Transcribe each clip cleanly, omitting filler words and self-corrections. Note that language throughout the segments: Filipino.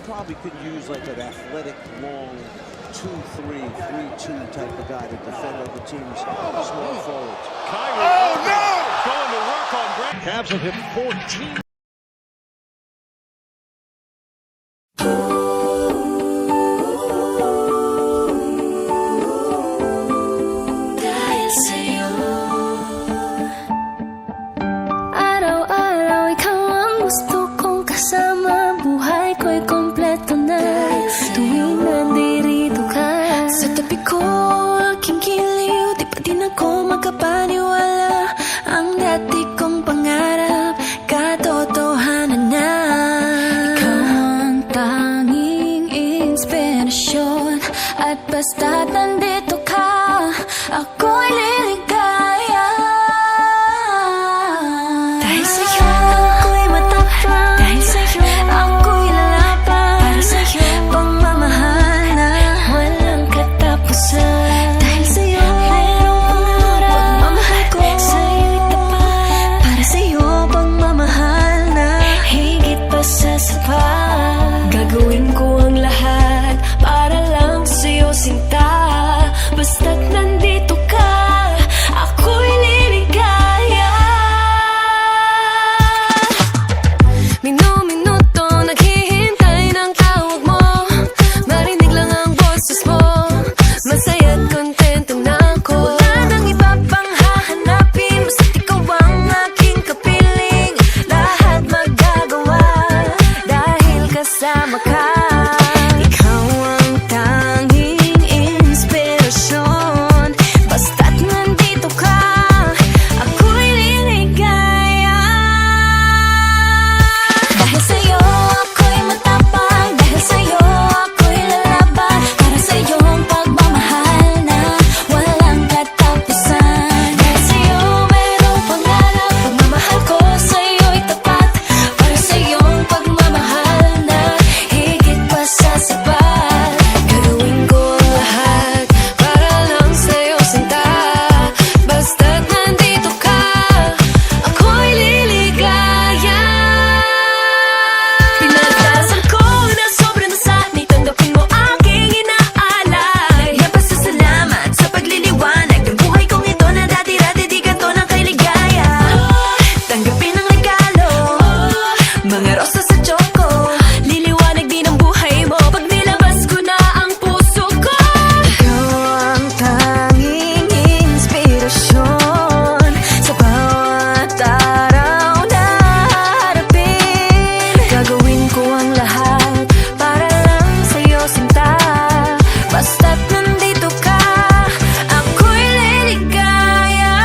probably could use like an athletic, long 2-3, 3-2 type of guy to defend other teams' small forwards. Kyrie going to work on Brent. Cavs have hit 14. Araw-araw ikaw ang gusto kong kasama. Buhay ko'y kompleto na tuwing nandirito ka. Sa tabi ko, aking giliw, di pa din ako makapaniwala. Ang dati kong pangarap, katotohanan na. Ikaw ang tanging inspirasyon, at basta't nandito ka, ako'y liligaya. Dahil sa'yo, ako'y matapang. Dahil sa'yo, ako'y lalaban. Para sa'yo, pagmamahal na walang katapusan. Dahil sa'yo, merong pangarap. Pagmamahal ko sa'yo'y tapat. Para sa'yo, pagmamahal na higit pa sa sapat. Gagawin ko ang lahat para lang sa'yo, sinta. Basta't nandito ka, ako'y liligaya. Minuto naghihintay ng tawag mo, marinig lang ang boses mo. Masaya't kontento na ako. Wala nang iba pang hahanapin, basta't ikaw ang aking kapiling. Lahat magagawa dahil kasama ka. Ikaw ang tanging inspirasyon, basta't nandito ka, ako'y liligaya. Dahil sa'yo, ako'y matapang. Dahil sa'yo, ako'y lalaban. Para sa'yong pagmamahal na walang katapusan. Dahil sa'yo, merong pangarap. Pagmamahal ko sa'yo'y tapat. Para sa'yong pagmamahal na higit pa sa sapat. Gagawin ko ang lahat para lang sa'yo, sinta. Basta't nandito ka, ako'y liligaya. Pinagdasal ko na sobrang nasanay, tanggapin mo aking inaalay. Napasasalamat sa pagliliwanag ng buhay kong ito na dati-dati di ganito na kailigaya. Tanggapin ang regalo, mga rosas sa tsoko. Liliwanag din ang buhay mo pag nilabas ko na ang puso ko. Ikaw ang tanging inspirasyon sa bawat araw na harapin. Gagawin ko ang lahat para lang sa'yo, sinta. Basta't nandito ka, ako'y liligaya.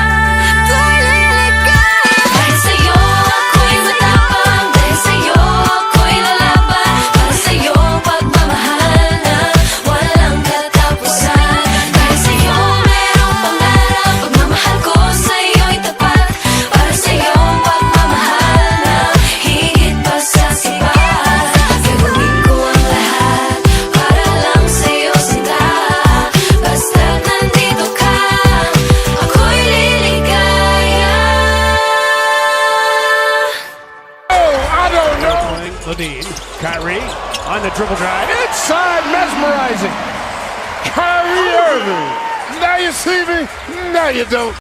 Ako'y liligaya. Dahil sa'yo, ako'y matapang. Dahil sa'yo, ako'y lalaban. Para sa'yo, pagmamahal na walang katapusan. Dahil sa'yo, merong pangarap. Pagmamahal ko sa'yo'y tapat. Para sa'yo, pagmamahal na higit pa sa sapat. Gagawin ko ang lahat para lang sa'yo, sinta. Basta't nandito ka, ako'y liligaya. Ledeen, Kyrie on the dribble drive. Inside, mesmerizing. Kyrie Irving. Now you see me, now you don't.